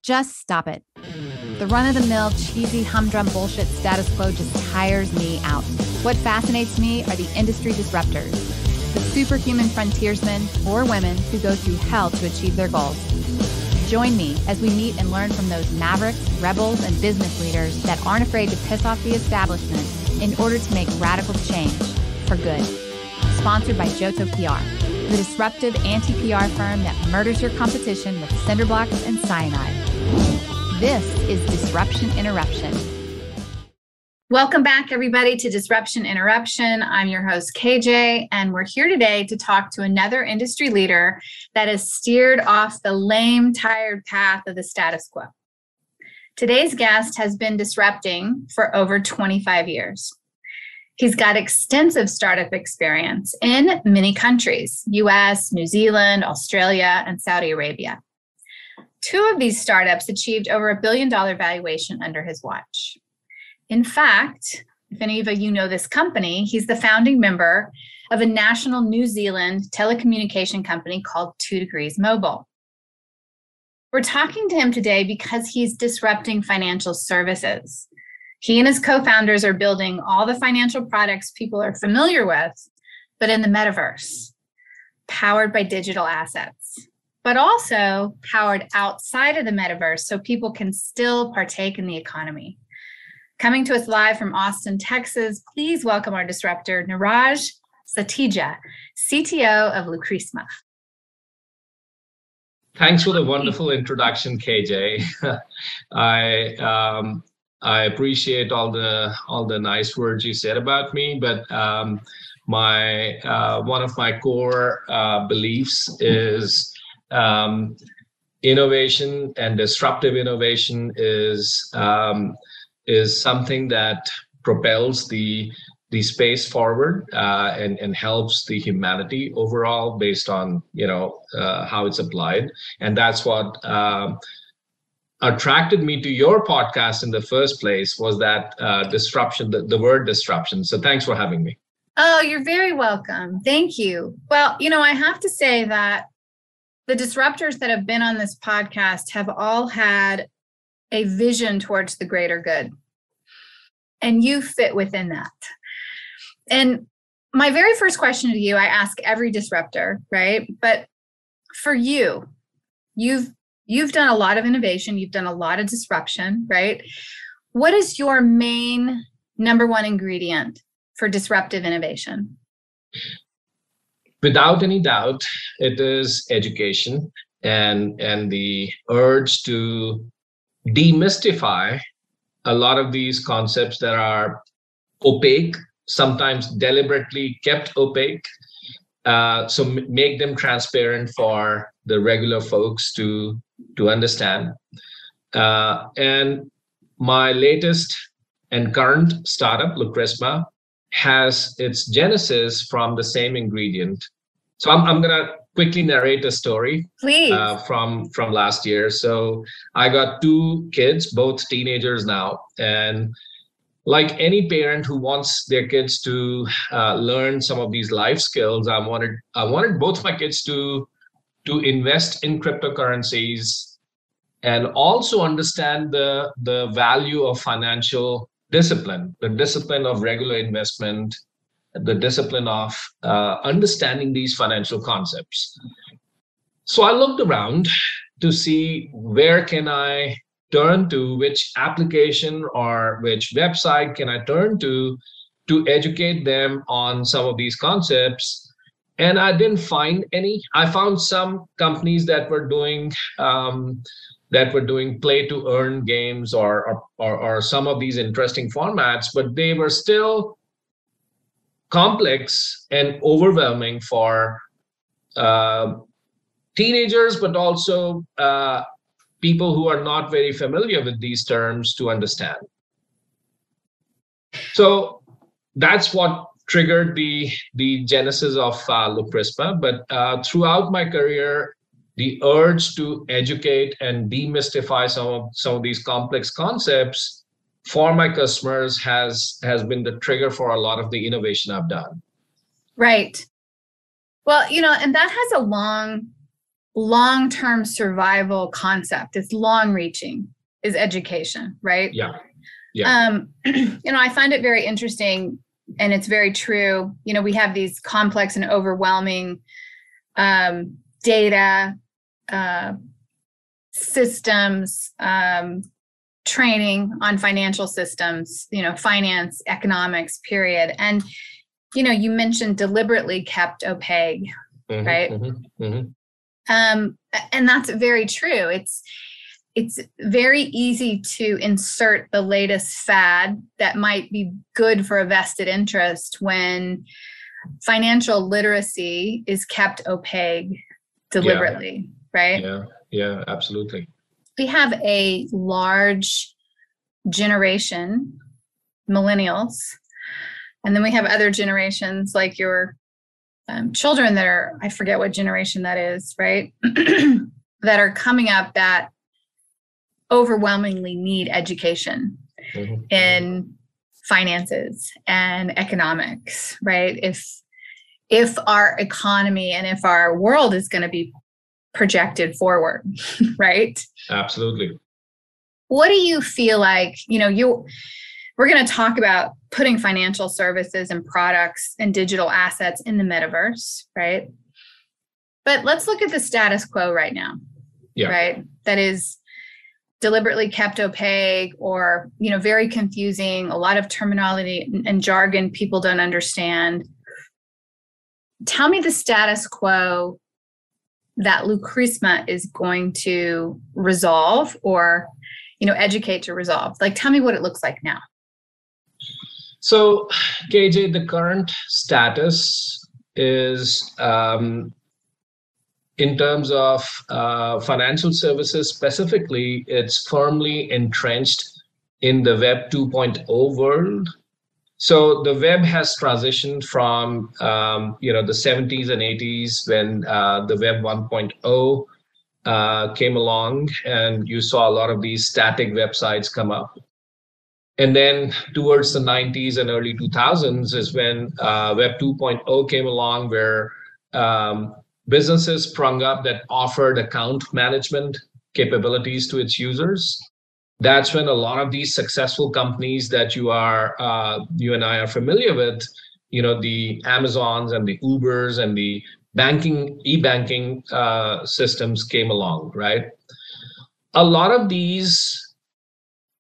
Just stop it. The run-of-the-mill, cheesy, humdrum bullshit status quo just tires me out. What fascinates me are the industry disruptors, the superhuman frontiersmen or women who go through hell to achieve their goals. Join me as we meet and learn from those mavericks, rebels, and business leaders that aren't afraid to piss off the establishment in order to make radical change for good. Sponsored by Johto PR, the disruptive anti-PR firm that murders your competition with cinder blocks and cyanide. This is Disruption Interruption. Welcome back, everybody, to Disruption Interruption. I'm your host, KJ, and we're here today to talk to another industry leader that has steered off the lame, tired path of the status quo. Today's guest has been disrupting for over 25 years. He's got extensive startup experience in many countries, US, New Zealand, Australia, and Saudi Arabia. Two of these startups achieved over $1 billion valuation under his watch. In fact, if any of you know this company, he's the founding member of a national New Zealand telecommunication company called 2 Degrees Mobile. We're talking to him today because he's disrupting financial services. He and his co-founders are building all the financial products people are familiar with, but in the metaverse, powered by digital assets, but also powered outside of the metaverse so people can still partake in the economy. Coming to us live from Austin, Texas, please welcome our disruptor, Neeraj Satija, CTO of Lucrisma. Thanks for the wonderful introduction, KJ. I appreciate all the nice words you said about me, but one of my core beliefs is innovation, and disruptive innovation is something that propels the space forward and helps the humanity overall based on how it's applied. And that's what attracted me to your podcast in the first place, was that disruption, the word disruption. So thanks for having me. Oh, you're very welcome. Thank you. Well, I have to say that the disruptors that have been on this podcast have all had a vision towards the greater good. And you fit within that. And my very first question to you, I ask every disruptor, right? But for you, you've done a lot of innovation, you've done a lot of disruption, right? What is your main number one ingredient for disruptive innovation? Without any doubt, it is education and the urge to demystify a lot of these concepts that are opaque, sometimes deliberately kept opaque. So make them transparent for the regular folks to understand. And my latest and current startup, Lucrisma, has its genesis from the same ingredient. So I'm going to quickly narrate a story. Please. From last year. So I got 2 kids, both teenagers now. And like any parent who wants their kids to learn some of these life skills, I wanted both my kids to invest in cryptocurrencies and also understand the value of financial discipline, the discipline of regular investment, the discipline of understanding these financial concepts. So I looked around to see where can I turn to, which application or which website can I turn to educate them on some of these concepts. And I didn't find any. I found some companies that were doing play to earn games or some of these interesting formats, but they were still complex and overwhelming for teenagers, but also people who are not very familiar with these terms to understand. So that's what triggered the genesis of Lucrisma. But throughout my career, the urge to educate and demystify some of these complex concepts for my customers has been the trigger for a lot of the innovation I've done. Right. Well, and that has a long long-term survival concept. It's long-reaching, is education, right? Yeah. Yeah. I find it very interesting, and it's very true. We have these complex and overwhelming data systems, training on financial systems, finance, economics, period. And, you mentioned deliberately kept opaque, right? And that's very true. It's very easy to insert the latest fad that might be good for a vested interest when financial literacy is kept opaque deliberately, right? Yeah, absolutely. We have a large generation, millennials, and then we have other generations like your children that are, I forget what generation that is, right? That are coming up that overwhelmingly need education in finances and economics, right? If our economy and if our world is going to be projected forward, right? Absolutely. What do you feel like, we're going to talk about putting financial services and products and digital assets in the metaverse, right? But let's look at the status quo right now, right? That is deliberately kept opaque or, very confusing, a lot of terminology and jargon people don't understand. Tell me the status quo that Lucrisma is going to resolve or, educate to resolve. Like, tell me what it looks like now. So, KJ, the current status is in terms of financial services specifically, it's firmly entrenched in the Web 2.0 world. So the web has transitioned from the 70s and 80s when the Web 1.0 came along, and you saw a lot of these static websites come up. And then towards the 90s and early 2000s is when Web 2.0 came along, where businesses sprung up that offered account management capabilities to its users. That's when a lot of these successful companies that you and I are familiar with, the Amazons and the Ubers and the e-banking systems came along, right? A lot of these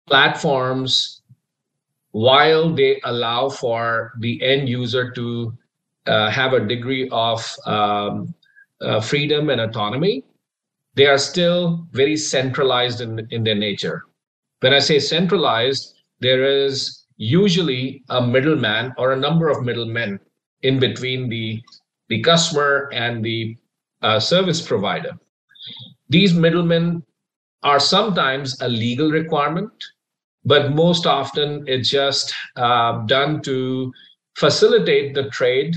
platforms, while they allow for the end user to have a degree of freedom and autonomy, they are still very centralized in their nature. When I say centralized, there is usually a middleman or a number of middlemen in between the customer and the service provider. These middlemen are sometimes a legal requirement, but most often it's just done to facilitate the trade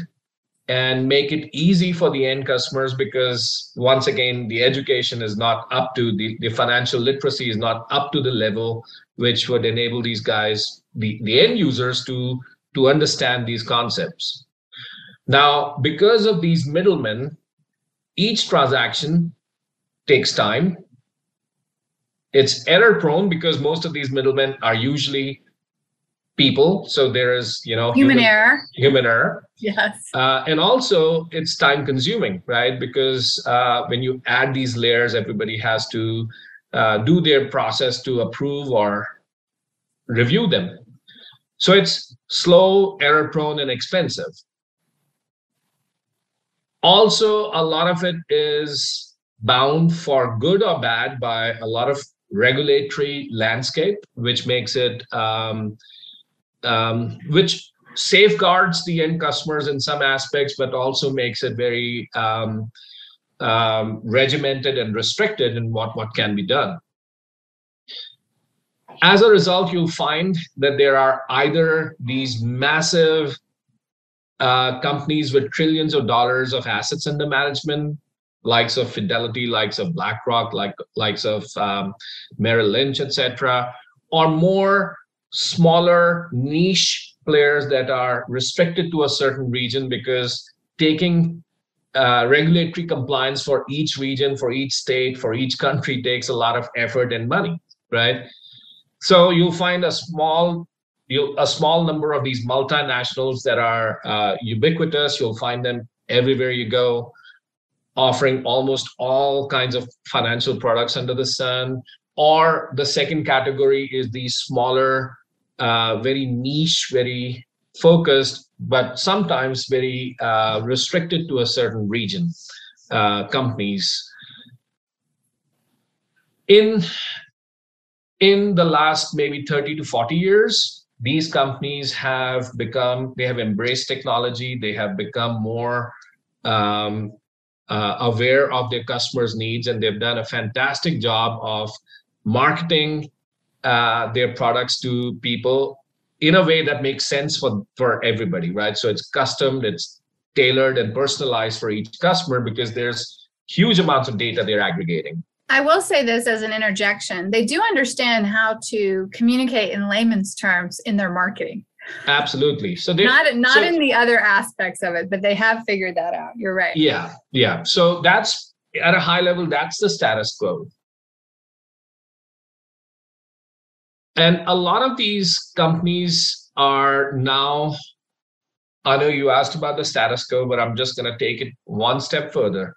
and make it easy for the end customers, because once again, the education is not up to the financial literacy is not up to the level which would enable these guys, the end users, to understand these concepts. Now, because of these middlemen, each transaction takes time. It's error prone because most of these middlemen are usually people. So there is, human error. Yes. And also it's time consuming, right? Because when you add these layers, everybody has to do their process to approve or review them. So it's slow, error prone, and expensive. Also, a lot of it is bound for good or bad by a lot of regulatory landscape, which makes it, which safeguards the end customers in some aspects, but also makes it very regimented and restricted in what can be done. As a result, you'll find that there are either these massive companies with trillions of dollars of assets under management, likes of Fidelity, likes of BlackRock, likes of Merrill Lynch, etc., or more smaller niche players that are restricted to a certain region, because taking regulatory compliance for each region, for each state, for each country takes a lot of effort and money, right? So you'll find a small number of these multinationals that are ubiquitous. You'll find them everywhere you go, offering almost all kinds of financial products under the sun. Or the second category is these smaller, very niche, very focused, but sometimes very restricted to a certain region companies. In the last maybe 30 to 40 years, these companies have embraced technology. They have become more aware of their customers' needs, and they've done a fantastic job of marketing their products to people in a way that makes sense for everybody, right? So it's custom, it's tailored and personalized for each customer because there's huge amounts of data they're aggregating. I will say this as an interjection. They do understand how to communicate in layman's terms in their marketing. Absolutely. So not in the other aspects of it, but they have figured that out. You're right. Yeah. So that's at a high level, that's the status quo. And a lot of these companies are now, I know you asked about the status quo, but I'm just going to take it one step further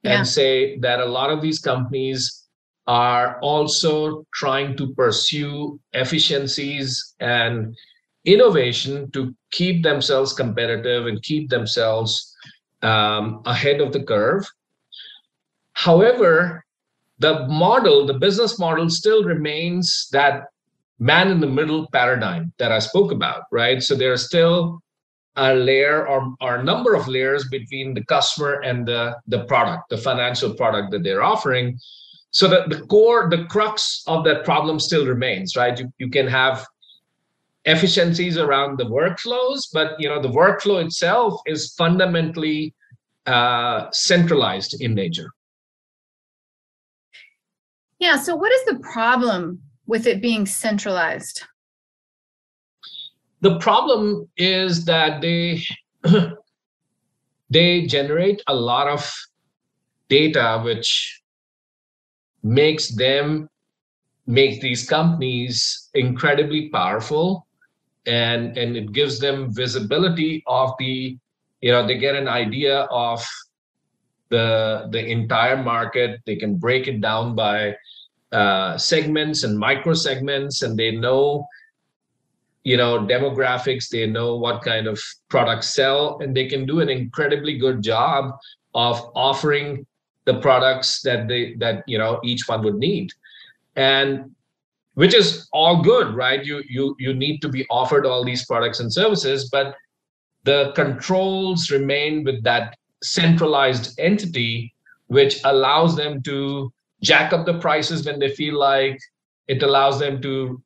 and say that a lot of these companies are also trying to pursue efficiencies and innovation to keep themselves competitive and keep themselves ahead of the curve. However, the business model still remains that man in the middle paradigm that I spoke about, right? So there's still a layer or a number of layers between the customer and the product, the financial product that they're offering. So that the crux of that problem still remains, right? You can have efficiencies around the workflows, but the workflow itself is fundamentally centralized in nature. Yeah. So what is the problem with it being centralized? The problem is that they generate a lot of data, which makes these companies incredibly powerful, and it gives them visibility of they get an idea of the entire market. They can break it down by segments and micro segments, and they know demographics. They know what kind of products sell, and they can do an incredibly good job of offering the products that each one would need, and which is all good, right? You need to be offered all these products and services, but the controls remain with that centralized entity, which allows them to jack up the prices when they feel like. It allows them to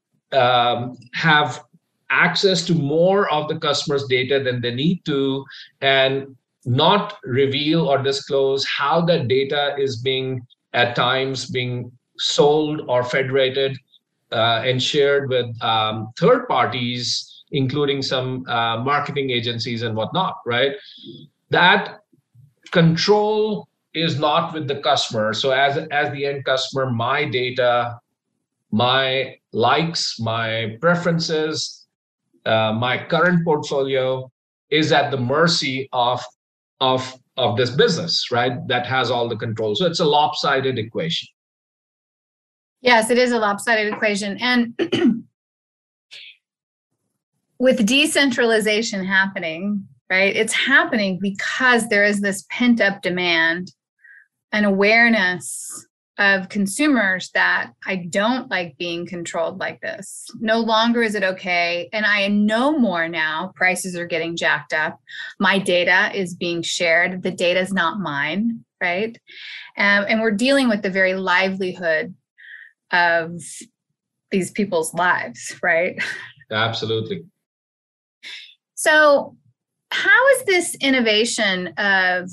have access to more of the customer's data than they need to, and not reveal or disclose how that data is being at times being sold or federated and shared with third parties, including some marketing agencies and whatnot, right? That control is not with the customer. So as the end customer, my data, my likes, my preferences, my current portfolio is at the mercy of this business, right? That has all the control. So it's a lopsided equation. Yes, it is a lopsided equation. And with decentralization happening, right? It's happening because there is this pent-up demand and awareness of consumers that I don't like being controlled like this. No longer is it okay. And I know more now. Prices are getting jacked up. My data is being shared. The data is not mine, right? And we're dealing with the very livelihood of these people's lives, right? Absolutely. So how is this innovation of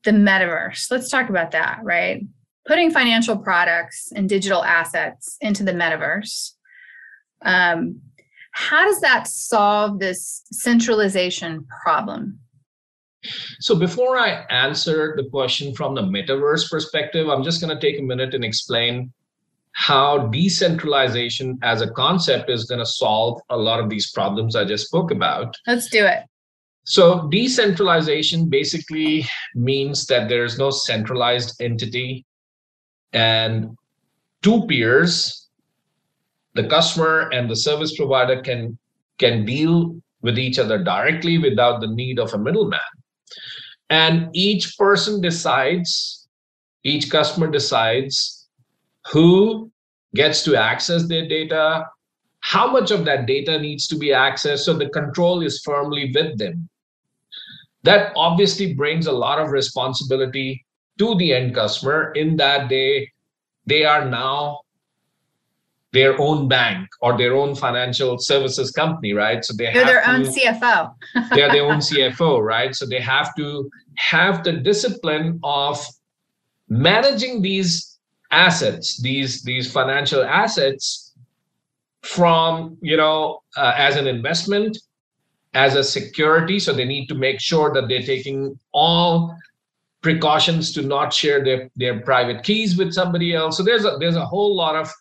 the metaverse? Let's talk about that, right? Putting financial products and digital assets into the metaverse. How does that solve this centralization problem? So before I answer the question from the metaverse perspective, I'm just going to take a minute and explain how decentralization as a concept is going to solve a lot of these problems I just spoke about. Let's do it. So decentralization basically means that there's no centralized entity, and two peers, the customer and the service provider, can deal with each other directly without the need of a middleman. And each customer decides who gets to access their data, how much of that data needs to be accessed, so the control is firmly with them. That obviously brings a lot of responsibility to the end customer, in that they are now their own bank or their own financial services company, right? So they're their own CFO. They're their own CFO, right? So they have to have the discipline of managing these assets, these financial assets, from as an investment, as a security. So they need to make sure that they're taking all precautions to not share their private keys with somebody else. So there's a whole lot of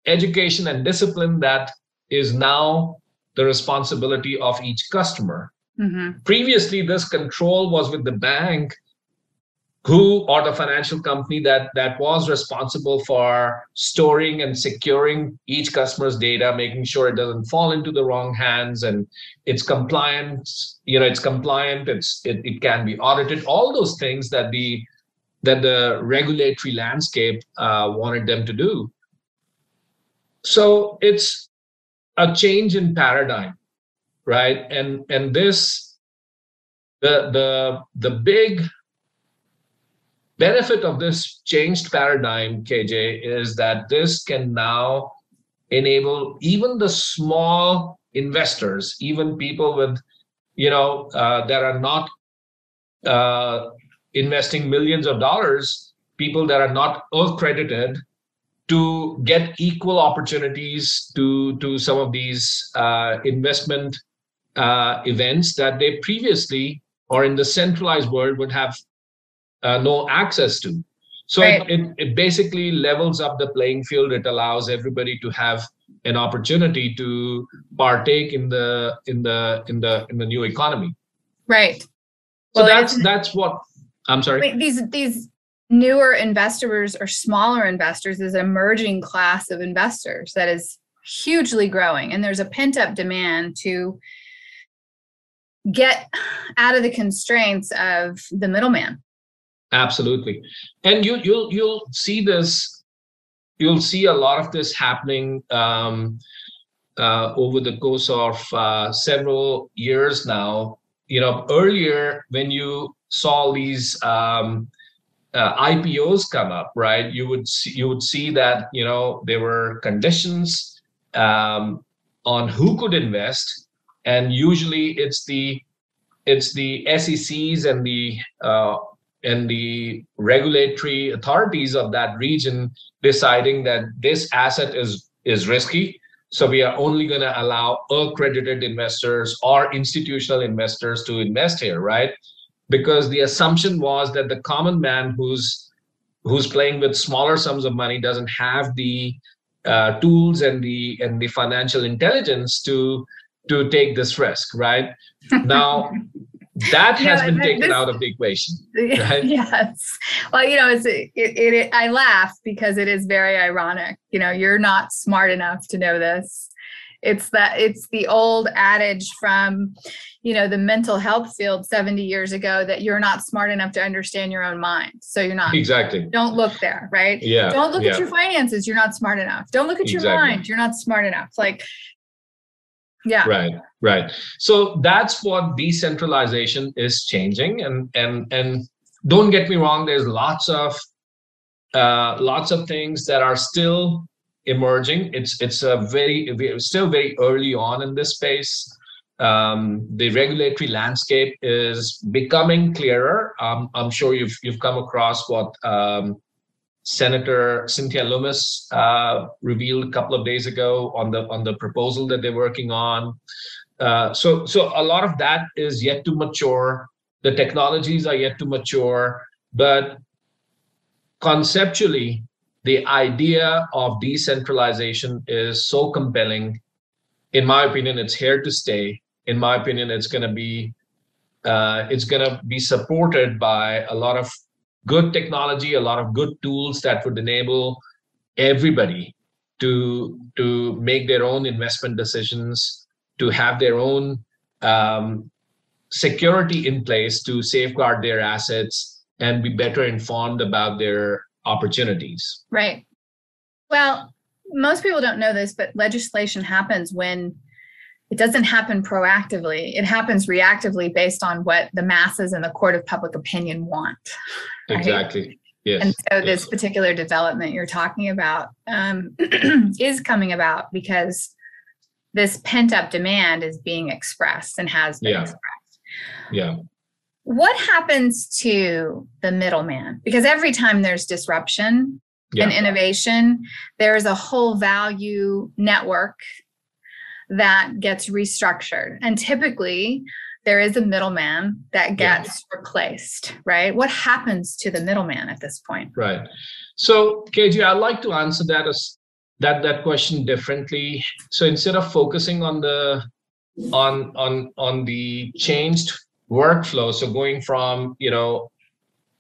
education and discipline that is now the responsibility of each customer. Mm-hmm. Previously, this control was with the bank, or the financial company that was responsible for storing and securing each customer's data, making sure it doesn't fall into the wrong hands, and it's compliant. It can be audited. All those things that the regulatory landscape wanted them to do. So it's a change in paradigm, right? And this the big benefit of this changed paradigm, KJ, is that this can now enable even the small investors, even people with, that are not investing millions of dollars, people that are not accredited, to get equal opportunities to some of these investment events that they previously, or in the centralized world, would have no access to. So right. it basically levels up the playing field. It allows everybody to have an opportunity to partake in the new economy. Right. So that's what I'm sorry. Wait, these newer investors or smaller investors is an emerging class of investors that is hugely growing, and there's a pent-up demand to get out of the constraints of the middleman. Absolutely. And you'll see this, you'll see a lot of this happening over the course of several years now. Earlier, when you saw these IPOs come up, right, you would see that there were conditions on who could invest, and usually it's the SECs and the regulatory authorities of that region deciding that this asset is risky, so we are only going to allow accredited investors or institutional investors to invest here, right? Because the assumption was that the common man who's playing with smaller sums of money doesn't have the tools and the financial intelligence to take this risk, right? Now that has been taken out of the equation, right? Yes. Well, I laugh because it is very ironic. You're not smart enough to know this. It's the old adage from, the mental health field 70 years ago, that you're not smart enough to understand your own mind. So you're not. Exactly. Don't look there, right? Yeah. Don't look at your finances. You're not smart enough. Don't look at your mind. You're not smart enough. Yeah. Right. So that's what decentralization is changing. And don't get me wrong, there's lots of things that are still emerging. It's still very early on in this space. The regulatory landscape is becoming clearer. I'm sure you've come across what Senator Cynthia Lummis revealed a couple of days ago on the proposal that they're working on. So a lot of that is yet to mature. The technologies are yet to mature, but conceptually, the idea of decentralization is so compelling. In my opinion, it's here to stay. In my opinion, it's going to be supported by a lot of good technology, a lot of good tools that would enable everybody to make their own investment decisions, to have their own security in place to safeguard their assets and be better informed about their opportunities. Right. Well, most people don't know this, but legislation happens when it doesn't happen proactively. It happens reactively based on what the masses and the court of public opinion want. Right? Exactly. Yes. And so this particular development you're talking about is coming about because this pent-up demand is being expressed and has been expressed. Yeah. What happens to the middleman? Because every time there's disruption and innovation, there's a whole value network that gets restructured. And typically, there is a middleman that gets replaced, right? What happens to the middleman at this point? Right. So, KG, I'd like to answer that question differently. So instead of focusing on the changed workflow, so going from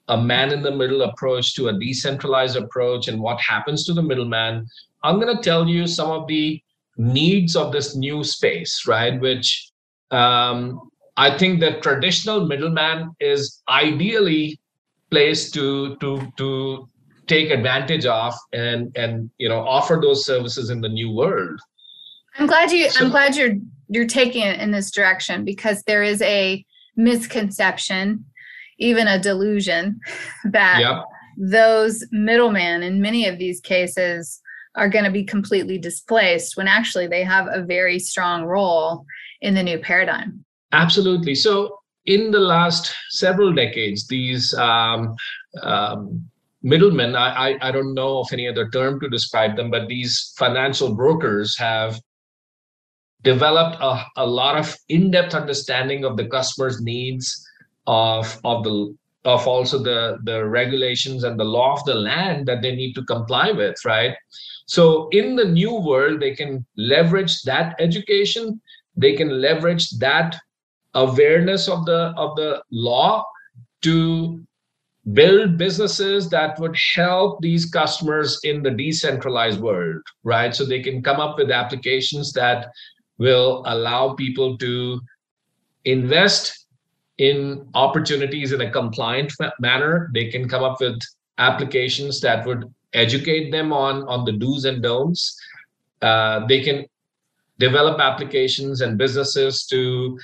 a man in the middle approach to a decentralized approach and what happens to the middleman, I'm going to tell you some of the needs of this new space, right? Which I think the traditional middleman is ideally placed to take advantage of and offer those services in the new world. I'm glad you're taking it in this direction, because there is a misconception, even a delusion, that those middlemen in many of these cases are going to be completely displaced, when actually they have a very strong role in the new paradigm. Absolutely. So in the last several decades, these middlemen, I don't know of any other term to describe them, but these financial brokers have developed a lot of in-depth understanding of the customer's needs, of also the regulations and the law of the land that they need to comply with, right? So in the new world, they can leverage that education, they can leverage that awareness of the law to build businesses that would help these customers in the decentralized world, right? So they can come up with applications that will allow people to invest in opportunities in a compliant manner. They can come up with applications that would educate them on the do's and don'ts. They can develop applications and businesses to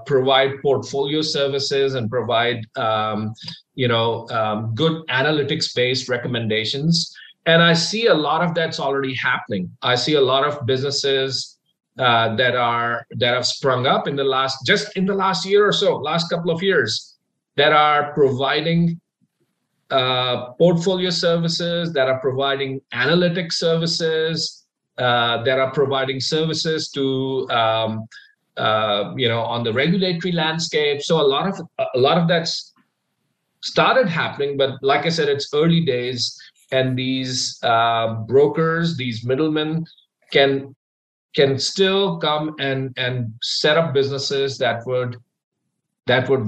provide portfolio services and provide good analytics-based recommendations. And I see a lot of that's already happening. I see a lot of businesses that have sprung up in the last year or so, last couple of years, that are providing portfolio services, that are providing analytics services, that are providing services to on the regulatory landscape. So a lot of that's started happening, but like I said, it's early days, and these brokers, these middlemen, can still come and set up businesses that would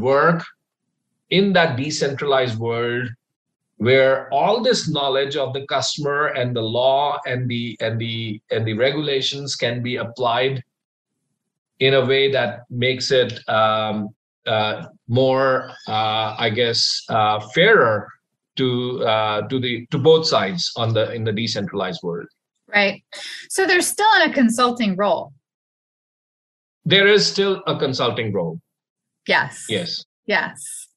work in that decentralized world, where all this knowledge of the customer and the law and the regulations can be applied in a way that makes it more, fairer to both sides in the decentralized world. Right. So they're still in a consulting role. There is still a consulting role. Yes. Yes. Yes.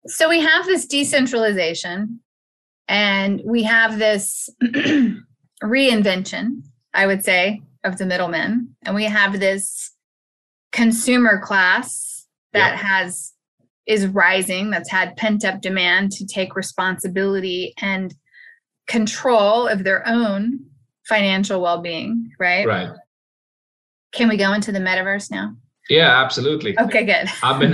So we have this decentralization, and we have this reinvention, I would say, of the middlemen, and we have this consumer class that is rising, that's had pent-up demand to take responsibility and control of their own financial well-being, right? Right. Can we go into the metaverse now? Yeah, absolutely. Okay, good. I've been.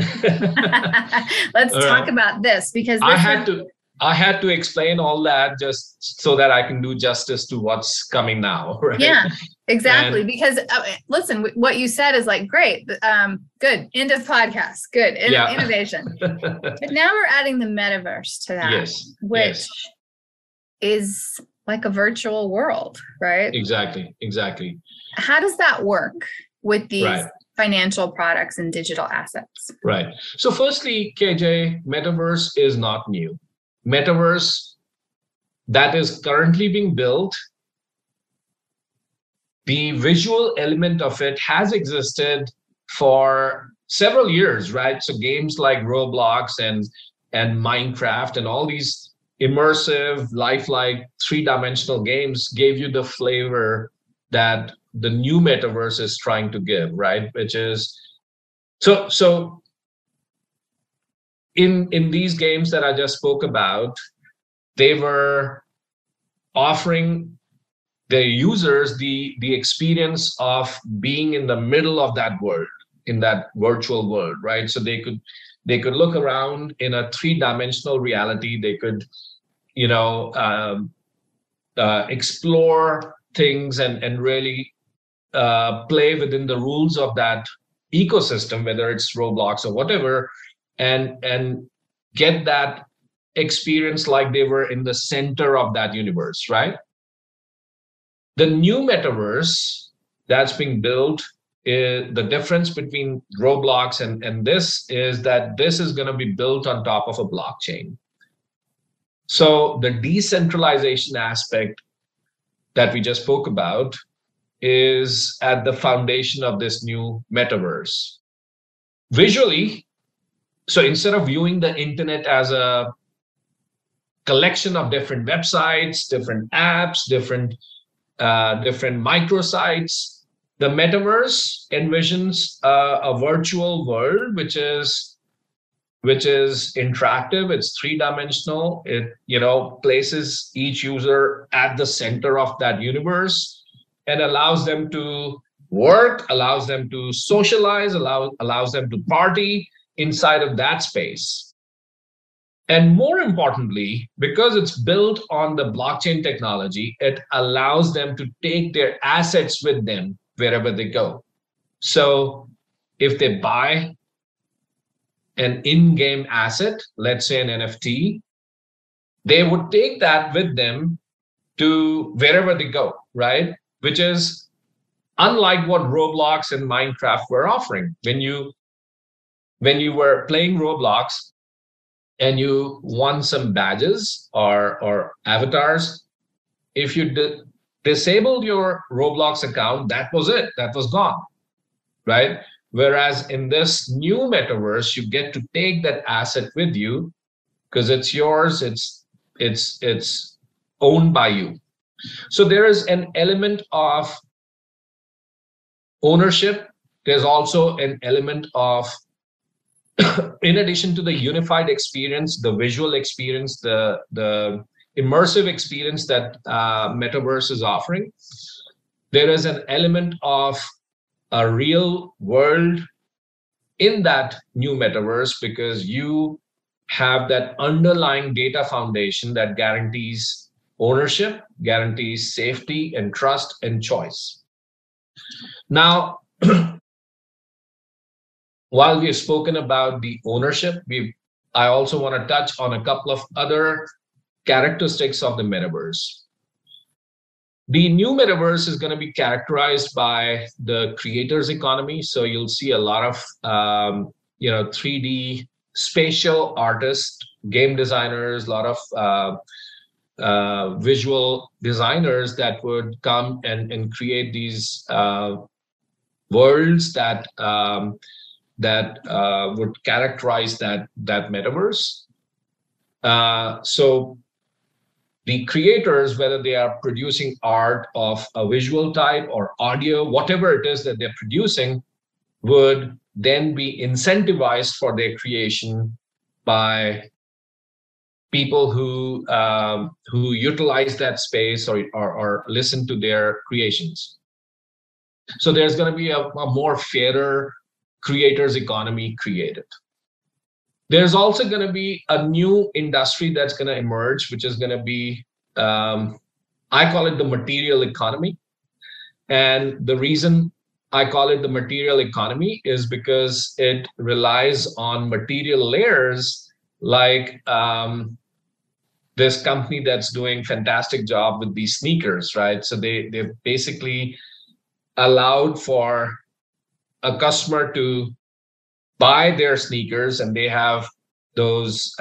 Let's talk about this, because I had to explain all that just so that I can do justice to what's coming now, right? Yeah, exactly. Because listen, what you said is like, great, good, end of podcast, good, innovation. But now we're adding the metaverse to that, which is like a virtual world, right? Exactly. How does that work with these financial products and digital assets? Right. So firstly, KJ, Metaverse is not new. Metaverse that is currently being built, the visual element of it has existed for several years, right? So games like Roblox and Minecraft and all these immersive, lifelike, three-dimensional games gave you the flavor that the new metaverse is trying to give, right? Which is so in these games that I just spoke about, they were offering the users the experience of being in the middle of that world, in that virtual world, right? So they could look around in a three-dimensional reality. They could, explore things and really play within the rules of that ecosystem, whether it's Roblox or whatever, and get that experience like they were in the center of that universe, right? The new metaverse that's being built, is the difference between Roblox and this is that this is going to be built on top of a blockchain. So the decentralization aspect that we just spoke about is at the foundation of this new metaverse. Visually, so instead of viewing the internet as a collection of different websites, different apps, different microsites, the metaverse envisions a virtual world which is interactive. It's three-dimensional. It places each user at the center of that universe and allows them to work, allows them to socialize, allows them to party inside of that space. And more importantly, because it's built on the blockchain technology, it allows them to take their assets with them wherever they go. So if they buy an in-game asset, let's say an NFT, they would take that with them to wherever they go, right? Which is unlike what Roblox and Minecraft were offering. When you were playing Roblox and you won some badges or avatars, if you disabled your Roblox account, that was it. That was gone, right? Whereas in this new metaverse, you get to take that asset with you because it's yours. It's owned by you. So there is an element of ownership. There's also an element of, in addition to the unified experience, the visual experience, the immersive experience that Metaverse is offering, there is an element of a real world in that new Metaverse because you have that underlying data foundation that guarantees ownership, guarantees safety and trust and choice. Now, while we've spoken about the ownership, I also want to touch on a couple of other characteristics of the metaverse. The new metaverse is going to be characterized by the creators economy. So you'll see a lot of 3D spatial artists, game designers, a lot of visual designers that would come and create these worlds that would characterize that metaverse. So the creators, whether they are producing art of a visual type or audio, whatever it is that they're producing, would then be incentivized for their creation by people who utilize that space or listen to their creations. So there's going to be a more fairer creators economy created. There's also going to be a new industry that's going to emerge, which is going to be, I call it the material economy. And the reason I call it the material economy is because it relies on material layers like this company that's doing fantastic job with these sneakers, right? So they've basically allowed for a customer to buy their sneakers, and they have those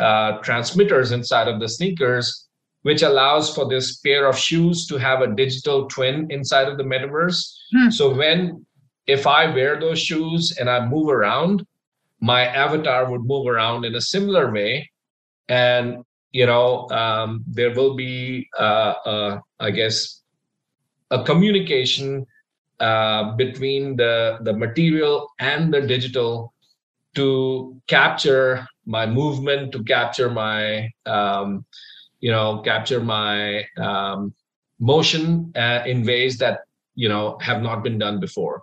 transmitters inside of the sneakers, which allows for this pair of shoes to have a digital twin inside of the metaverse. So if I wear those shoes and I move around, my avatar would move around in a similar way. And, there will be, I guess, a communication between the material and the digital to capture my movement, to capture my motion in ways that have not been done before.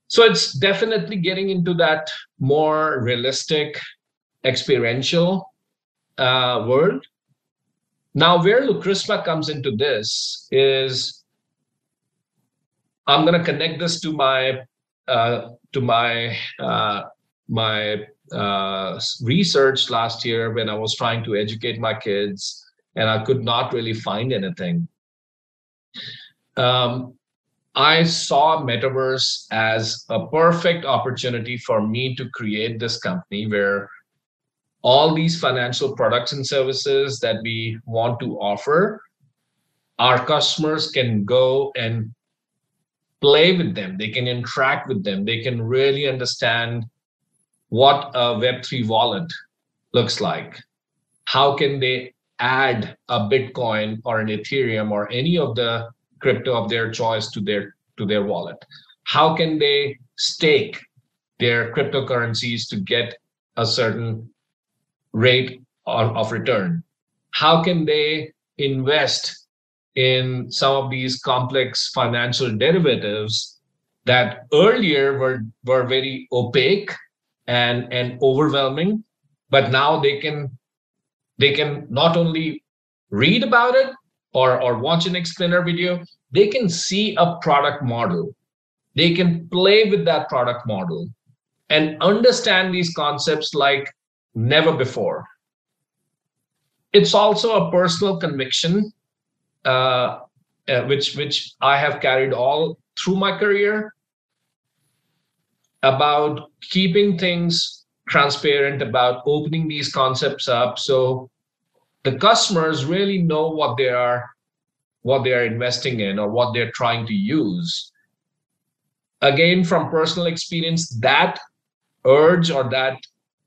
So it's definitely getting into that more realistic, experiential world. Now, where Lucrisma comes into this is, I'm going to connect this to my research last year when I was trying to educate my kids, and I could not really find anything. I saw Metaverse as a perfect opportunity for me to create this company where all these financial products and services that we want to offer, our customers can go and play with them. They can interact with them. They can really understand what a Web3 wallet looks like. How can they add a Bitcoin or an Ethereum or any of the crypto of their choice to their wallet? How can they stake their cryptocurrencies to get a certain rate of return? How can they invest in some of these complex financial derivatives that earlier were very opaque and overwhelming, but now they can not only read about it or watch an explainer video, they can see a product model. They can play with that product model and understand these concepts like never before. It's also a personal conviction, which I have carried all through my career, about keeping things transparent, about opening these concepts up so the customers really know what they are investing in or what they're trying to use. Again, from personal experience, that urge or that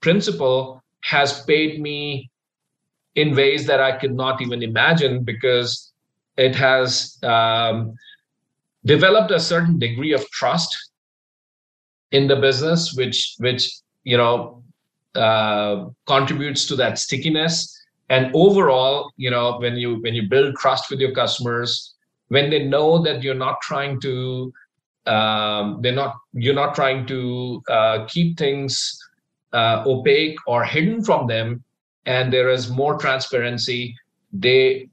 principle has paid me in ways that I could not even imagine, because it has developed a certain degree of trust in the business, which contributes to that stickiness. And overall, when you build trust with your customers, when they know that you're not trying to keep things opaque or hidden from them, and there is more transparency, they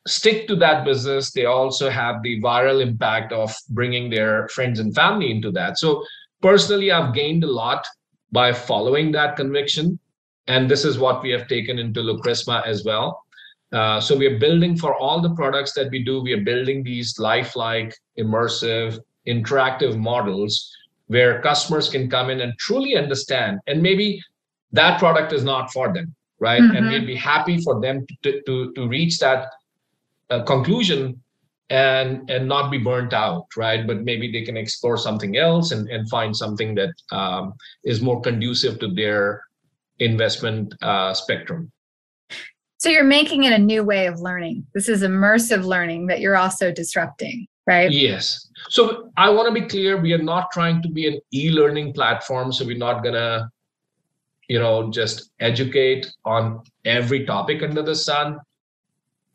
stick to that business. They also have the viral impact of bringing their friends and family into that. So personally, I've gained a lot by following that conviction. And this is what we have taken into Lucrisma as well. So we are building, for all the products that we do, we are building these lifelike, immersive, interactive models where customers can come in and truly understand. And maybe that product is not for them, right? Mm-hmm. And we'd be happy for them to reach that conclusion and not be burnt out, right? But maybe they can explore something else and find something that is more conducive to their investment spectrum. So you're making it a new way of learning. This is immersive learning that you're also disrupting, right? Yes. So I want to be clear, we are not trying to be an e-learning platform. So we're not gonna, just educate on every topic under the sun.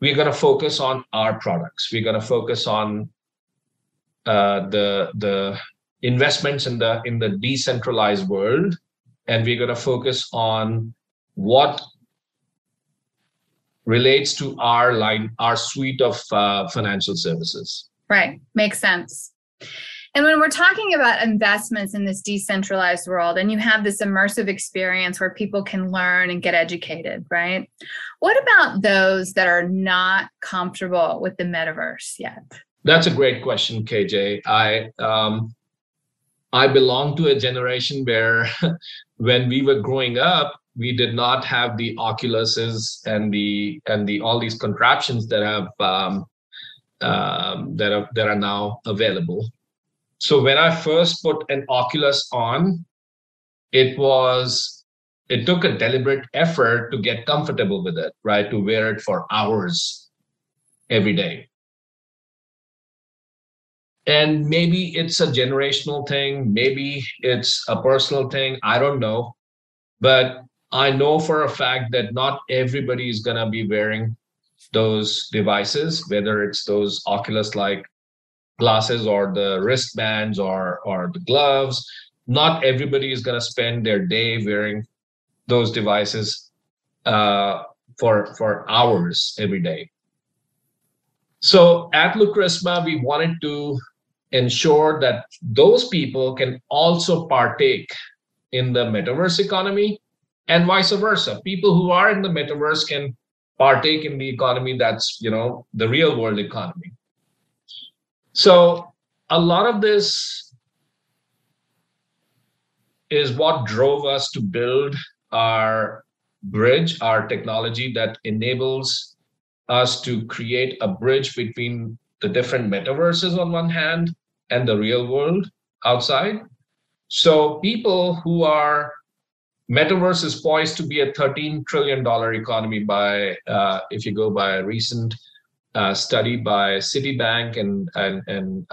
We're gonna focus on our products. We're gonna focus on the investments in the decentralized world, and we're going to focus on what relates to our suite of financial services. Right. Makes sense. And when we're talking about investments in this decentralized world, and you have this immersive experience where people can learn and get educated, right? What about those that are not comfortable with the metaverse yet? That's a great question, KJ. I belong to a generation where when we were growing up, we did not have the Oculuses and the all these contraptions that have that are now available. So when I first put an Oculus on, it took a deliberate effort to get comfortable with it, right? To wear it for hours every day. And maybe it's a generational thing, maybe it's a personal thing, I don't know. But I know for a fact that not everybody is going to be wearing those devices, whether it's those Oculus-like glasses or the wristbands or the gloves. Not everybody is going to spend their day wearing those devices for hours every day. So at Lucrisma, we wanted to ensure that those people can also partake in the metaverse economy, and vice versa. People who are in the metaverse can partake in the economy that's, the real world economy. So a lot of this is what drove us to build our bridge, our technology that enables us to create a bridge between the different metaverses on one hand and the real world outside. So people who are, metaverse is poised to be a $13 trillion economy by, if you go by a recent study by Citibank and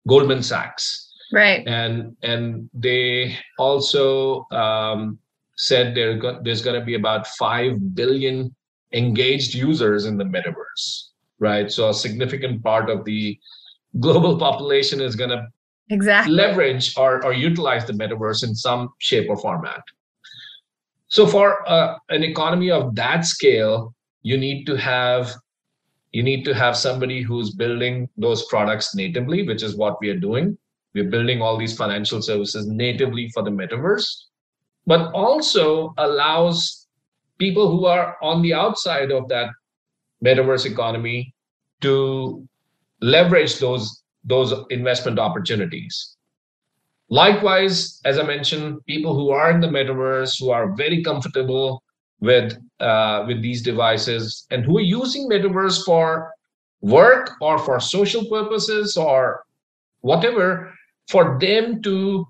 Goldman Sachs. Right. And they also said there's going to be about 5 billion engaged users in the metaverse, right? So a significant part of the global population is going to leverage or utilize the metaverse in some shape or format. So for an economy of that scale, you need to have somebody who's building those products natively, which is what we are doing. We're building all these financial services natively for the metaverse, but also allows people who are on the outside of that metaverse economy to leverage those investment opportunities. Likewise, as I mentioned, people who are in the metaverse, who are very comfortable with these devices and who are using metaverse for work or for social purposes or whatever, for them to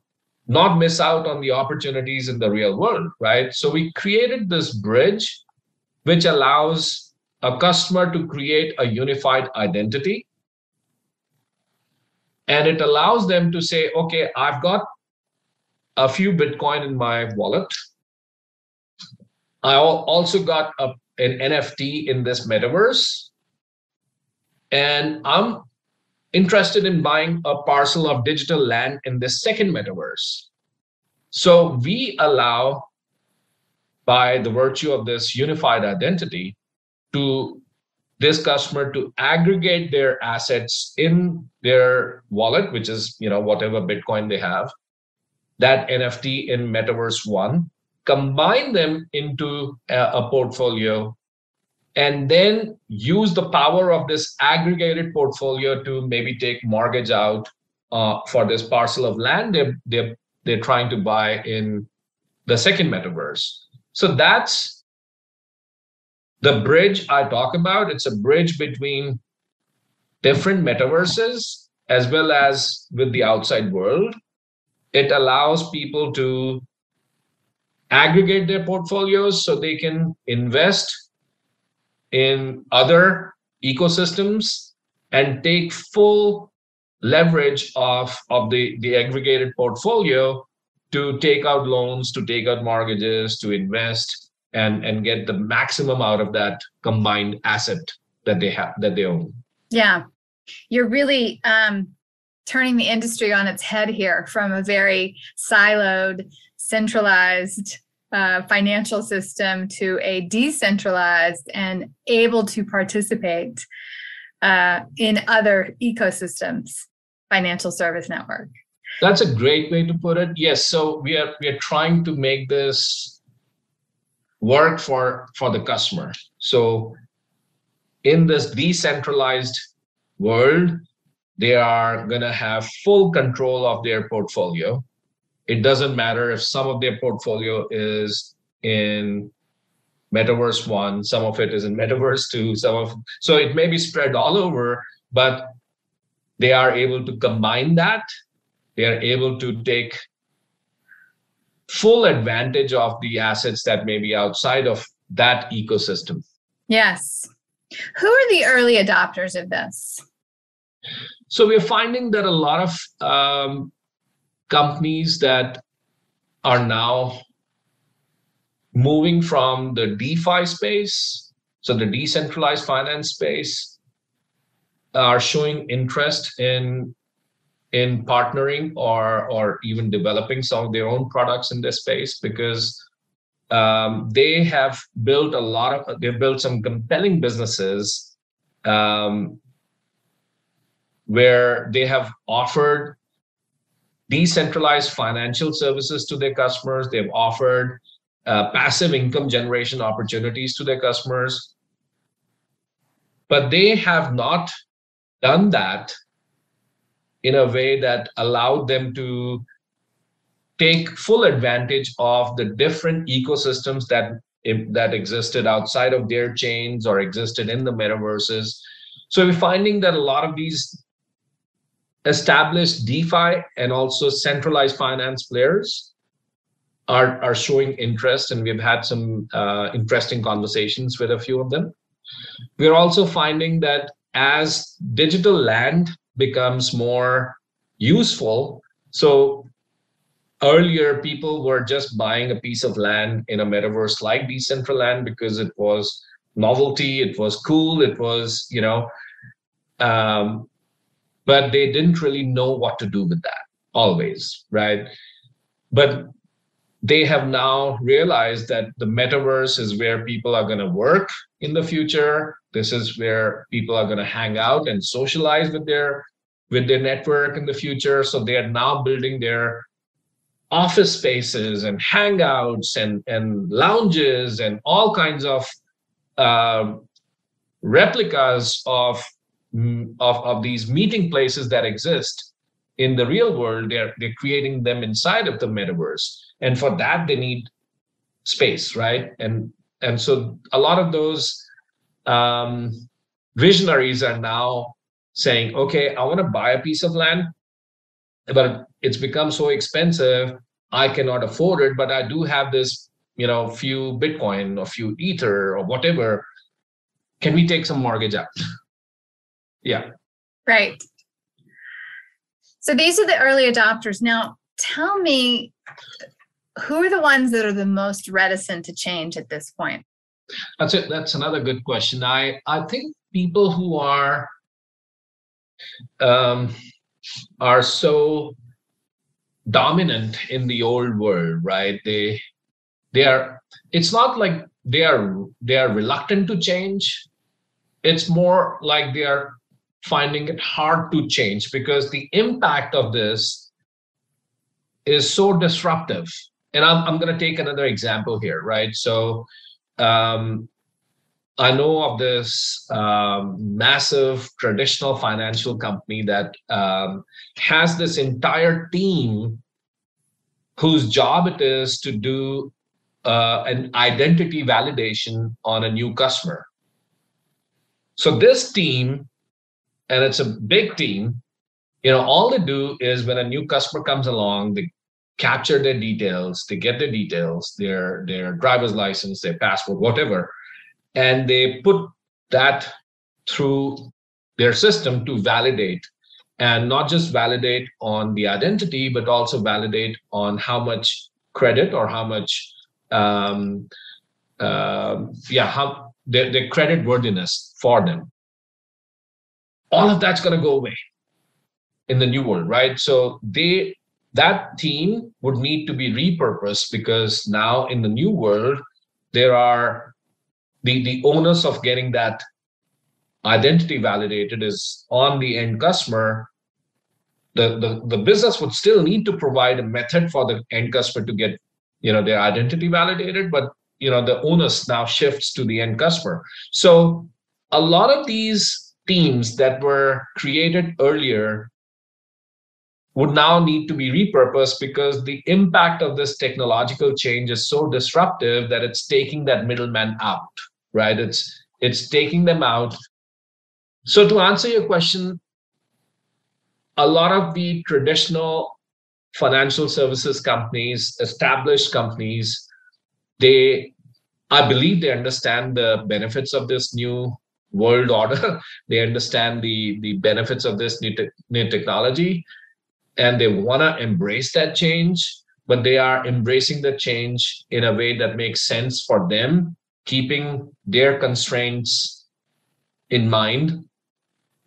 not miss out on the opportunities in the real world, right? So we created this bridge which allows a customer to create a unified identity. And it allows them to say, okay, I've got a few Bitcoin in my wallet. I also got an NFT in this metaverse. And I'm interested in buying a parcel of digital land in this second metaverse. So we allow, by the virtue of this unified identity, to this customer to aggregate their assets in their wallet, which is, whatever Bitcoin they have, that NFT in Metaverse 1, combine them into a portfolio, and then use the power of this aggregated portfolio to maybe take mortgage out for this parcel of land they're trying to buy in the second metaverse. So that's the bridge I talk about. It's a bridge between different metaverses as well as with the outside world. It allows people to aggregate their portfolios so they can invest in other ecosystems and take full leverage of the aggregated portfolio to take out loans, to take out mortgages, to invest and get the maximum out of that combined asset that they own. Yeah, you're really turning the industry on its head here from a very siloed, centralized financial system to a decentralized and able to participate in other ecosystems, financial service network. That's a great way to put it. Yes, so we are trying to make this work for the customer. So in this decentralized world, they are going to have full control of their portfolio. It doesn't matter if some of their portfolio is in Metaverse 1, some of it is in Metaverse 2, so it may be spread all over, but they are able to combine that. They are able to take full advantage of the assets that may be outside of that ecosystem. Yes. Who are the early adopters of this? So we're finding that a lot of companies that are now moving from the DeFi space, so the decentralized finance space, are showing interest in partnering or even developing some of their own products in this space, because they have built they've built some compelling businesses where they have offered decentralized financial services to their customers. They've offered passive income generation opportunities to their customers, but they have not done that in a way that allowed them to take full advantage of the different ecosystems that existed outside of their chains or existed in the metaverses. So we're finding that a lot of these established DeFi and also centralized finance players are showing interest, and we've had some interesting conversations with a few of them. We're also finding that as digital land becomes more useful, so earlier people were just buying a piece of land in a metaverse like Decentraland because it was novelty, it was cool, it was, but they didn't really know what to do with that always, right? But they have now realized that the metaverse is where people are going to work in the future. This is where people are going to hang out and socialize with their network in the future. So they are now building their office spaces and hangouts and lounges and all kinds of replicas of these meeting places that exist in the real world. They're creating them inside of the metaverse, and for that they need space, right? And so a lot of those visionaries are now saying, okay, I want to buy a piece of land, but it's become so expensive, I cannot afford it, but I do have this, few Bitcoin or few Ether or whatever. Can we take some mortgage out? Yeah. Right. So these are the early adopters. Now, tell me, who are the ones that are the most reticent to change at this point? That's it. That's another good question. I think people who are so dominant in the old world, right? They are. It's not like they are reluctant to change. It's more like they are finding it hard to change because the impact of this is so disruptive. And I'm going to take another example here, right? So I know of this massive traditional financial company that has this entire team whose job it is to do an identity validation on a new customer. So this team, and it's a big team, all they do is when a new customer comes along, they capture their details, they get their details, their driver's license, their passport, whatever, and they put that through their system to validate, and not just validate on the identity, but also validate on how much credit or how much, how their credit worthiness for them. All of that's going to go away. in the new world, right? So that team would need to be repurposed, because now in the new world, there are the onus of getting that identity validated is on the end customer. The business would still need to provide a method for the end customer to get their identity validated, but the onus now shifts to the end customer. So a lot of these teams that were created earlier would now need to be repurposed, because the impact of this technological change is so disruptive that it's taking that middleman out, right? It's taking them out. So to answer your question, a lot of the traditional financial services companies, established companies, I believe they understand the benefits of this new world order. They understand the benefits of this new technology, and they want to embrace that change, but they are embracing the change in a way that makes sense for them, keeping their constraints in mind.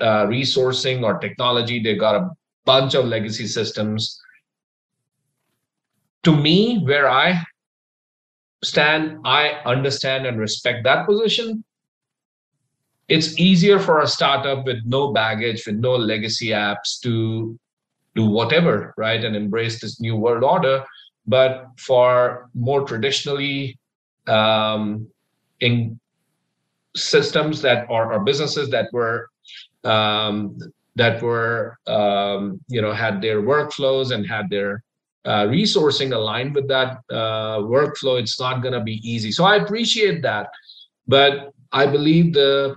Resourcing or technology, they got a bunch of legacy systems. To me, where I stand, I understand and respect that position. It's easier for a startup with no baggage, with no legacy apps, to do whatever, right, and embrace this new world order. But for more traditionally in systems that or businesses that were had their workflows and had their resourcing aligned with that workflow, it's not going to be easy. So I appreciate that, but I believe the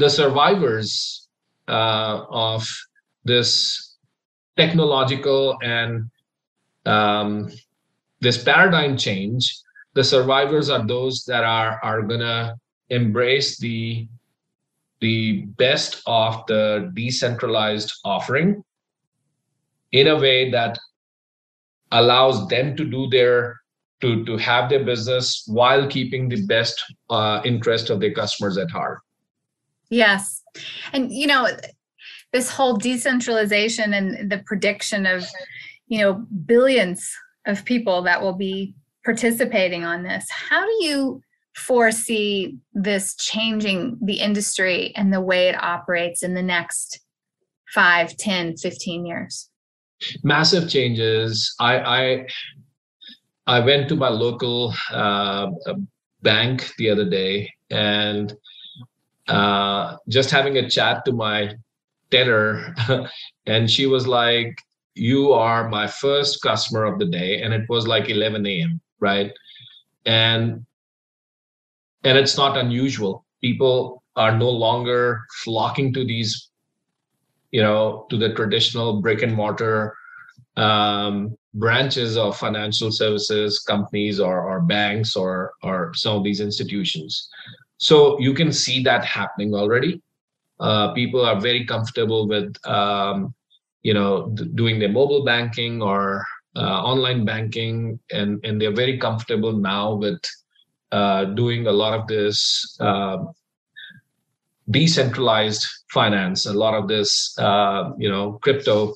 survivors of this technological and this paradigm change, the survivors are those that are going to embrace the best of the decentralized offering in a way that allows them to do to have their business while keeping the best interest of their customers at heart. Yes. And, this whole decentralization and the prediction of, billions of people that will be participating on this, how do you foresee this changing the industry and the way it operates in the next 5, 10, 15 years? Massive changes. I went to my local bank the other day, and just having a chat to my teller, and she was like, "You are my first customer of the day," and it was like 11 a.m., right? And it's not unusual. People are no longer flocking to these, to the traditional brick and mortar branches of financial services companies or banks or some of these institutions. So you can see that happening already. People are very comfortable with, doing their mobile banking or online banking, and they're very comfortable now with doing a lot of this decentralized finance, a lot of this, crypto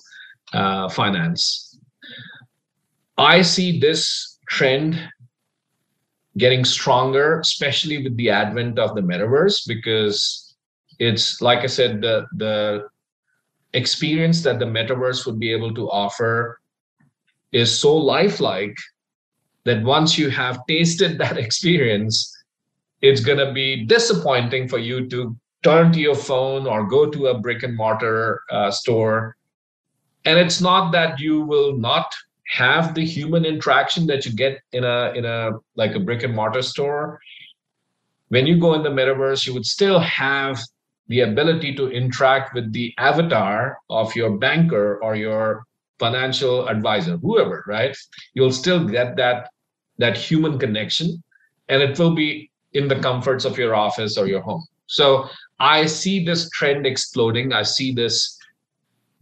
finance. I see this trend getting stronger, especially with the advent of the metaverse, because it's, like I said, the experience that the metaverse would be able to offer is so lifelike that once you have tasted that experience, it's going to be disappointing for you to turn to your phone or go to a brick and mortar store. And it's not that you will not have the human interaction that you get in a like a brick and mortar store. When you go in the metaverse, you would still have the ability to interact with the avatar of your banker or your financial advisor, whoever, right? You'll still get that human connection, and it will be in the comforts of your office or your home. So I see this trend exploding. I see this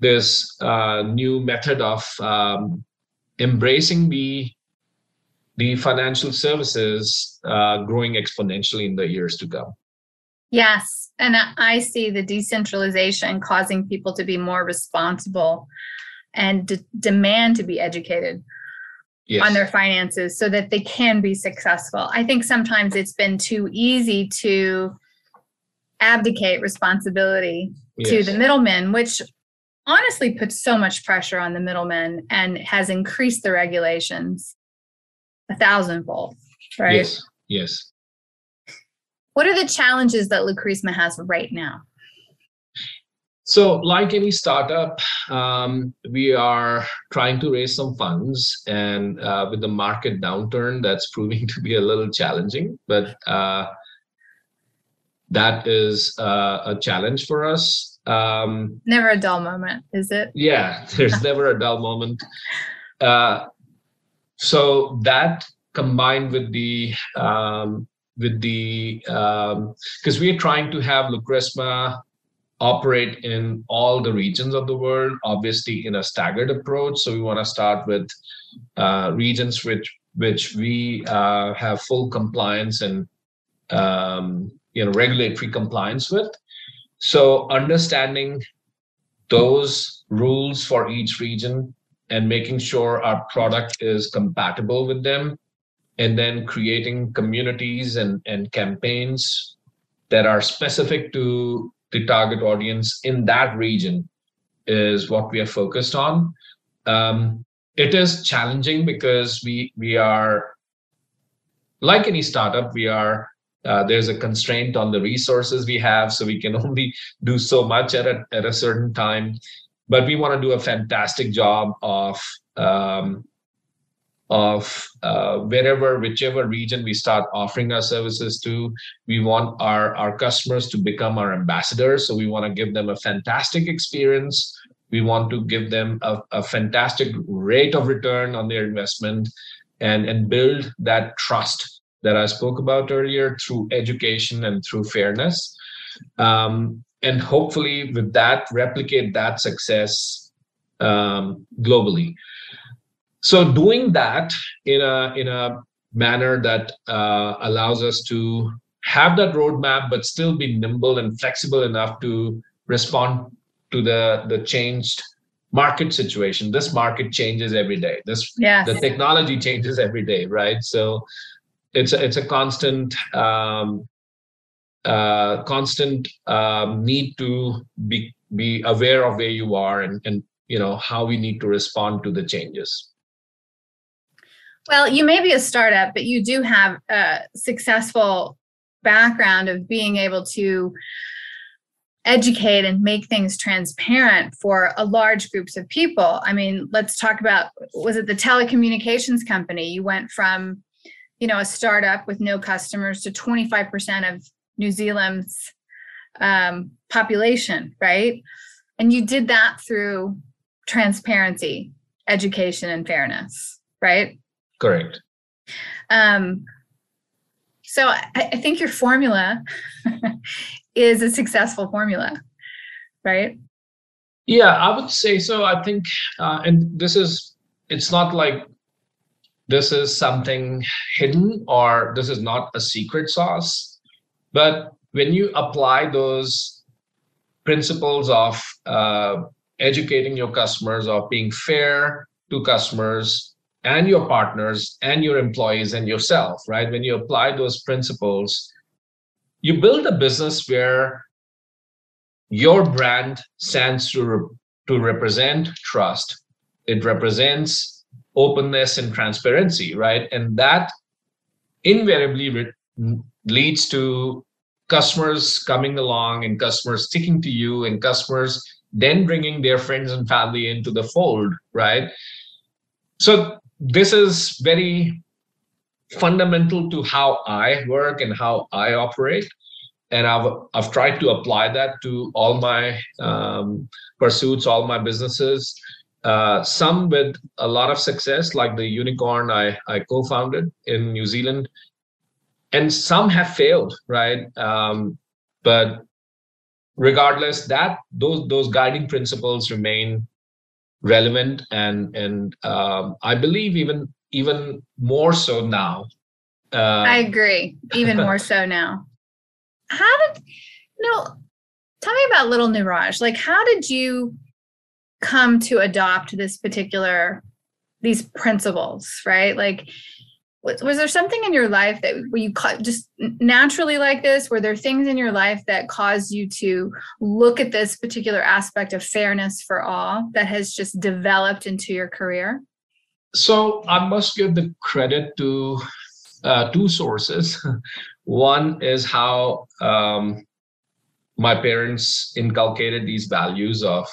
new method of embracing the financial services growing exponentially in the years to come. Yes. And I see the decentralization causing people to be more responsible and demand to be educated on their finances so that they can be successful. I think sometimes it's been too easy to abdicate responsibility to the middlemen, which honestly puts so much pressure on the middlemen and has increased the regulations 1,000-fold, right? Yes. What are the challenges that Lucrisma has right now? So, like any startup, we are trying to raise some funds, and with the market downturn, that's proving to be a little challenging. But that is a challenge for us. Never a dull moment, is it? Yeah, there's never a dull moment. So that combined with because we are trying to have Lucrisma operate in all the regions of the world, obviously in a staggered approach. So we want to start with regions which we have full compliance and regulatory compliance with. So understanding those rules for each region and making sure our product is compatible with them, and then creating communities and campaigns that are specific to the target audience in that region is what we are focused on. It is challenging because we are, like any startup, there's a constraint on the resources we have, so we can only do so much at a certain time. But we want to do a fantastic job of whichever region we start offering our services to. We want our customers to become our ambassadors. So we want to give them a fantastic experience. We want to give them a fantastic rate of return on their investment, and build that trust that I spoke about earlier through education and through fairness. And hopefully with that, replicate that success globally. So doing that in a manner that allows us to have that roadmap, but still be nimble and flexible enough to respond to the changed market situation. This market changes every day. The technology changes every day, right? So it's a constant need to be aware of where you are and how we need to respond to the changes. Well, you may be a startup, but you do have a successful background of being able to educate and make things transparent for a large groups of people. I mean, let's talk about, was it the telecommunications company? You went from, a startup with no customers to 25% of New Zealand's population, right? And you did that through transparency, education, and fairness, right? Correct. So I think your formula is a successful formula, right? Yeah, I would say so. I think, and it's not like this is something hidden or this is not a secret sauce, but when you apply those principles of educating your customers, of being fair to customers and your partners and your employees and yourself, right? When you apply those principles, you build a business where your brand stands to represent trust. It represents openness and transparency, right? And that invariably leads to customers coming along and customers sticking to you and customers then bringing their friends and family into the fold, right? So this is very fundamental to how I work and how I operate. And I've tried to apply that to all my pursuits, all my businesses. Some with a lot of success, like the unicorn I co-founded in New Zealand, and some have failed, right? But regardless, those guiding principles remain relevant, and I believe even more so now. I agree, even more so now. tell me about little Neeraj. Like, how did you come to adopt these principles, right? Like, was there something in your life that where you just naturally like this? Were there things in your life that caused you to look at this particular aspect of fairness for all that has just developed into your career? So I must give the credit to two sources. One is how my parents inculcated these values of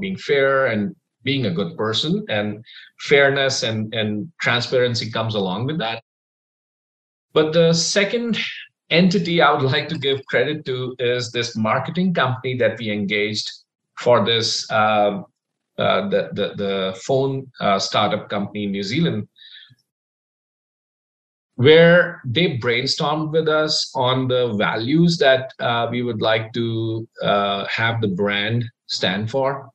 being fair and being a good person, and fairness and transparency comes along with that. But the second entity I would like to give credit to is this marketing company that we engaged for this the phone startup company in New Zealand, where they brainstormed with us on the values that we would like to have the brand stand for.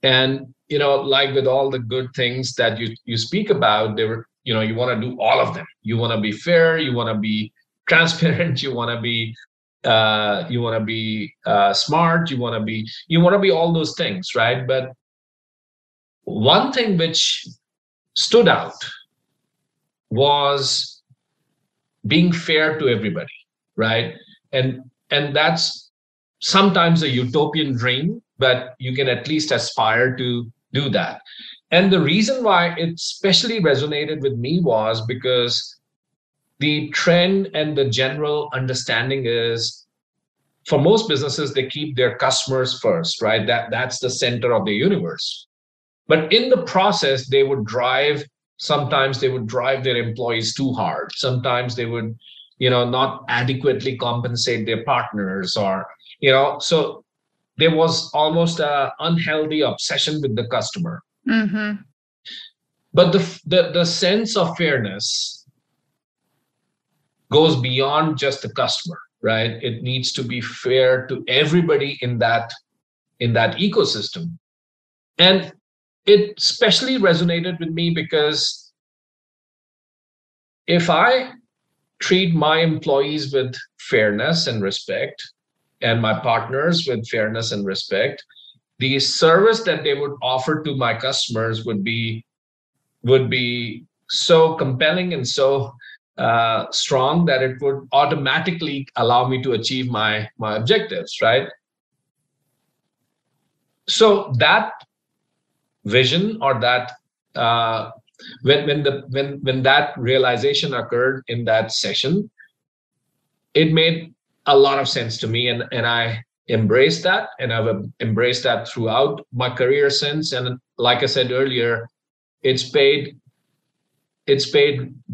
And like with all the good things that you speak about, they were, you want to do all of them. You want to be fair, you want to be transparent, you want to be smart, you want to be all those things, right? But one thing which stood out was being fair to everybody, right? And that's sometimes a utopian dream, but you can at least aspire to do that. And the reason why it especially resonated with me was because the trend and the general understanding is, for most businesses, they keep their customers first, right? That's the center of the universe. But in the process, sometimes they would drive their employees too hard. Sometimes they would, not adequately compensate their partners, or, so there was almost an unhealthy obsession with the customer. Mm-hmm. But the sense of fairness goes beyond just the customer, right? It needs to be fair to everybody in that ecosystem. And it especially resonated with me because if I treat my employees with fairness and respect, and my partners with fairness and respect, the service that they would offer to my customers would be so compelling and so strong that it would automatically allow me to achieve my objectives, right? So that vision, or that when that realization occurred in that session, it made a lot of sense to me, and I embraced that, and I've embraced that throughout my career since. And like I said earlier, it's paid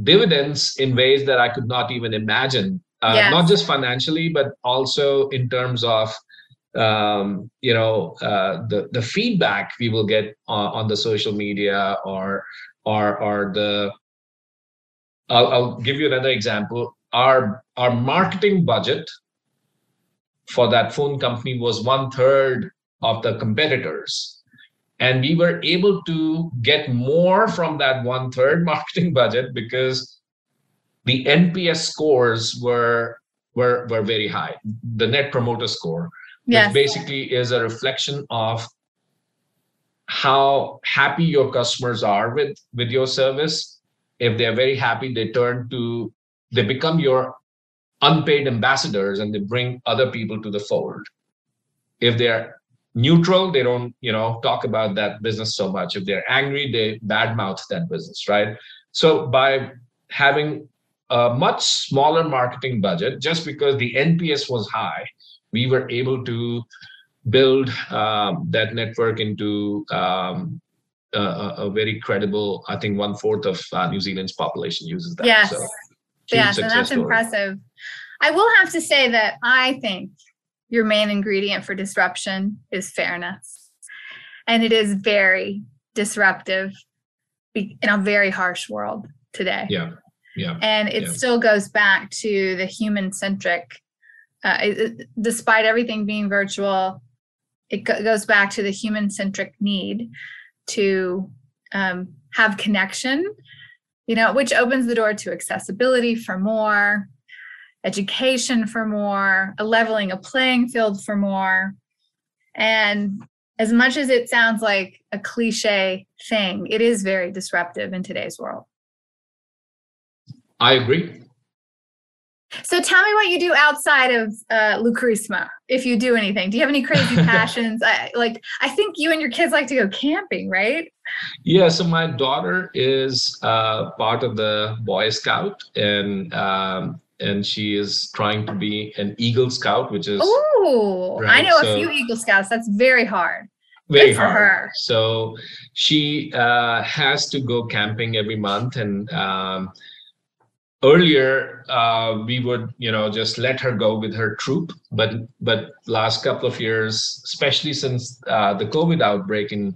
dividends in ways that I could not even imagine. Yes. Not just financially, but also in terms of the feedback we will get on the social media, or the. I'll give you another example. Our marketing budget for that phone company was 1/3 of the competitors. And we were able to get more from that 1/3 marketing budget because the NPS scores were very high. The Net Promoter Score, yes, which basically is a reflection of how happy your customers are with your service. If they're very happy, they become your unpaid ambassadors, and they bring other people to the fold. If they're neutral, they don't talk about that business so much. If they're angry, they badmouth that business, right? So by having a much smaller marketing budget, just because the NPS was high, we were able to build that network into a very credible. I think 1/4 of New Zealand's population uses that. Yes. So, yes, and that's impressive. I will have to say that I think your main ingredient for disruption is fairness. And it is very disruptive in a very harsh world today. Yeah. Yeah. And it still goes back to the human-centric, despite everything being virtual, it goes back to the human-centric need to have connection, which opens the door to accessibility for more. education for more, a leveling a playing field for more. And as much as it sounds like a cliche thing, it is very disruptive in today's world. I agree. So tell me what you do outside of Lucrisma, if you do anything. Do you have any crazy passions? I think you and your kids like to go camping, right? Yeah, so my daughter is part of the Boy Scout, and she is trying to be an Eagle Scout, which is I know a few Eagle Scouts. That's very hard. Very Good for hard. her. So she has to go camping every month, and earlier we would just let her go with her troop, but last couple of years, especially since the COVID outbreak in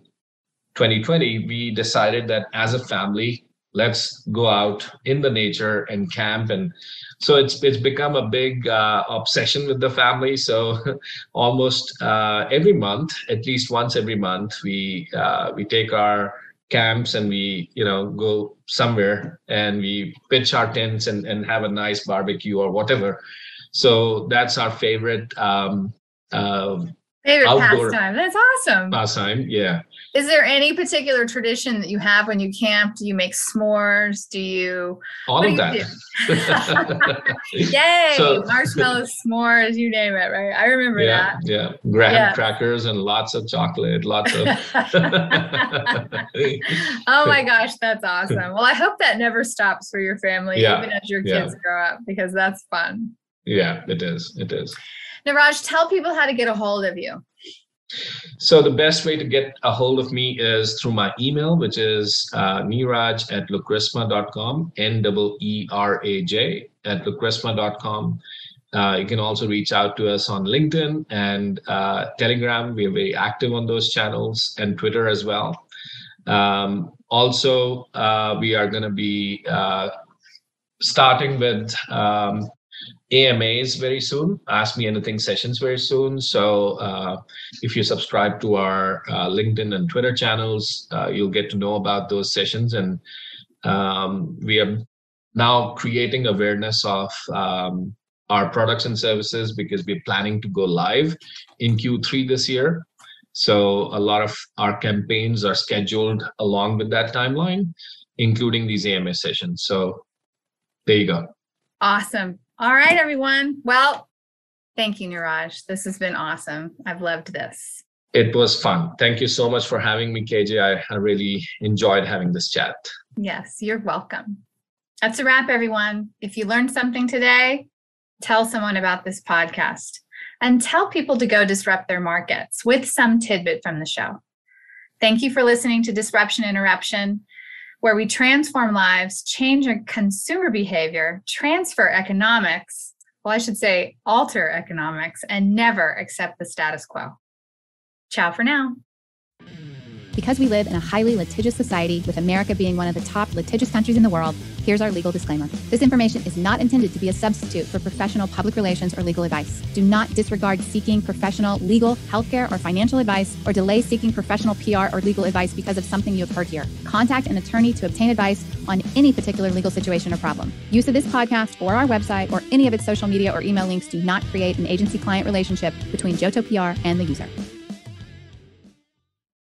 2020, we decided that as a family, let's go out in the nature and camp. And so it's become a big obsession with the family. So almost every month, at least once every month, we take our camps and we go somewhere and we pitch our tents and have a nice barbecue or whatever. So that's our favorite outdoor pastime. That's awesome. Pastime, yeah. Is there any particular tradition that you have when you camp? Do you make s'mores? Do you all of that? Yay! So, marshmallows, s'mores, you name it, right? I remember that. Yeah, graham crackers and lots of chocolate, lots of. Oh my gosh, that's awesome. Well, I hope that never stops for your family, even as your kids grow up, because that's fun. Yeah, it is. It is. Neeraj, tell people how to get a hold of you. So the best way to get a hold of me is through my email, which is neeraj@lucrisma.com, NEERAJ@lucrisma.com. You can also reach out to us on LinkedIn and Telegram. We are very active on those channels, and Twitter as well. Also, we are going to be starting with AMAs very soon, Ask Me Anything sessions very soon. So if you subscribe to our LinkedIn and Twitter channels, you'll get to know about those sessions. And we are now creating awareness of our products and services because we're planning to go live in Q3 this year. So a lot of our campaigns are scheduled along with that timeline, including these AMA sessions. So there you go. Awesome. All right, everyone. Well, thank you, Neeraj. This has been awesome. I've loved this. It was fun. Thank you so much for having me, KJ. I really enjoyed having this chat. Yes, you're welcome. That's a wrap, everyone. If you learned something today, tell someone about this podcast and tell people to go disrupt their markets with some tidbit from the show. Thank you for listening to Disruption Interruption, where we transform lives, change consumer behavior, transfer economics, well, I should say alter economics, and never accept the status quo. Ciao for now. Because we live in a highly litigious society, with America being one of the top litigious countries in the world, here's our legal disclaimer. This information is not intended to be a substitute for professional public relations or legal advice. Do not disregard seeking professional, legal, healthcare, or financial advice, or delay seeking professional PR or legal advice because of something you have heard here. Contact an attorney to obtain advice on any particular legal situation or problem. Use of this podcast or our website or any of its social media or email links do not create an agency-client relationship between Johto PR and the user.